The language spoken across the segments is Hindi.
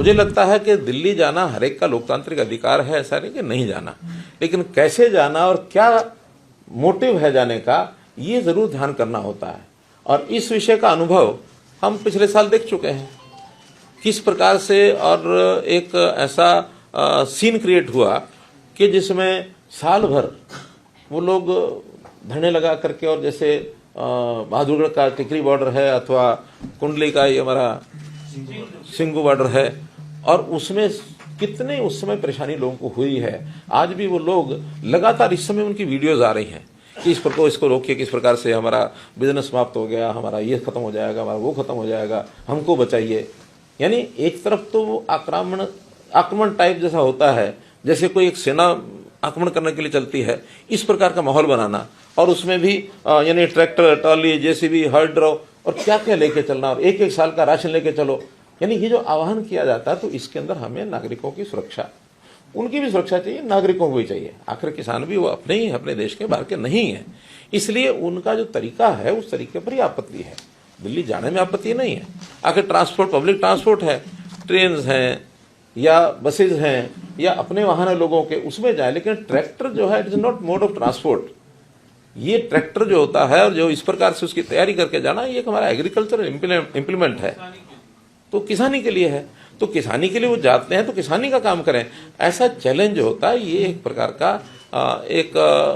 मुझे लगता है कि दिल्ली जाना हर एक का लोकतांत्रिक अधिकार है, ऐसा नहीं कि नहीं जाना, लेकिन कैसे जाना और क्या मोटिव है जाने का, ये जरूर ध्यान करना होता है। और इस विषय का अनुभव हम पिछले साल देख चुके हैं किस प्रकार से, और एक ऐसा सीन क्रिएट हुआ कि जिसमें साल भर वो लोग धरने लगा करके, और जैसे बहादुरगढ़ का टिकरी बॉर्डर है अथवा कुंडली का ये हमारा सिंगू बॉर्डर है, और उसमें कितने उस समय परेशानी लोगों को हुई है। आज भी वो लोग लगातार, इस समय उनकी वीडियोज आ रही हैं कि इस प्रकार इसको रोकिए, किस प्रकार से हमारा बिजनेस समाप्त हो गया, हमारा ये खत्म हो जाएगा, हमारा वो खत्म हो जाएगा, हमको बचाइए। यानी एक तरफ तो वो आक्रमण टाइप जैसा होता है, जैसे कोई एक सेना आक्रमण करने के लिए चलती है, इस प्रकार का माहौल बनाना, और उसमें भी यानी ट्रैक्टर, ट्रॉली, जेसीबी, हर्ड्रो और क्या क्या लेके चलना, और एक एक साल का राशन लेके चलो। यानी ये जो आह्वान किया जाता है, तो इसके अंदर हमें नागरिकों की सुरक्षा, उनकी भी सुरक्षा चाहिए, नागरिकों को भी चाहिए। आखिर किसान भी वो अपने ही, अपने देश के बाहर के नहीं है, इसलिए उनका जो तरीका है उस तरीके पर ही आपत्ति है। दिल्ली जाने में आपत्ति नहीं है। आखिर ट्रांसपोर्ट, पब्लिक ट्रांसपोर्ट है, ट्रेन हैं या बसेज हैं या अपने वाहन है लोगों के, उसमें जाए। लेकिन ट्रैक्टर जो है, it is not mode of transport. ये ट्रैक्टर जो होता है और जो इस प्रकार से उसकी तैयारी करके जाना, ये हमारा एग्रीकल्चर इम्प्लीमेंट है, तो किसानी के लिए है। तो किसानी के लिए वो जाते हैं तो किसानी का काम करें, ऐसा चैलेंज होता है। ये एक प्रकार का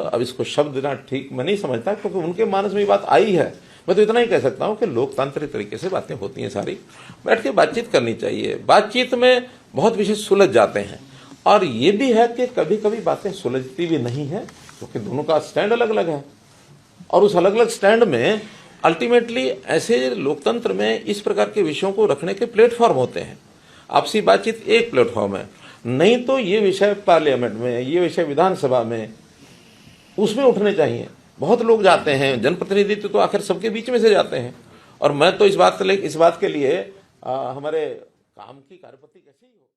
अब इसको शब्द देना ठीक मैं नहीं समझता, क्योंकि उनके मानस में ये बात आई है। मैं तो इतना ही कह सकता हूं कि लोकतांत्रिक तरीके से बातें होती हैं, सारी बैठ के बातचीत करनी चाहिए। बातचीत में बहुत विषय सुलझ जाते हैं, और ये भी है कि कभी कभी बातें सुलझती भी नहीं है, क्योंकि दोनों का स्टैंड अलग अलग है। और उस अलग अलग स्टैंड में अल्टीमेटली ऐसे लोकतंत्र में इस प्रकार के विषयों को रखने के प्लेटफॉर्म होते हैं। आपसी बातचीत एक प्लेटफॉर्म है, नहीं तो ये विषय पार्लियामेंट में, ये विषय विधानसभा में, उसमें उठने चाहिए। बहुत लोग जाते हैं, जनप्रतिनिधित्व तो आखिर सबके बीच में से जाते हैं। और मैं तो इस बात के लिए हमारे काम की कार्यपद्धति कैसी हो।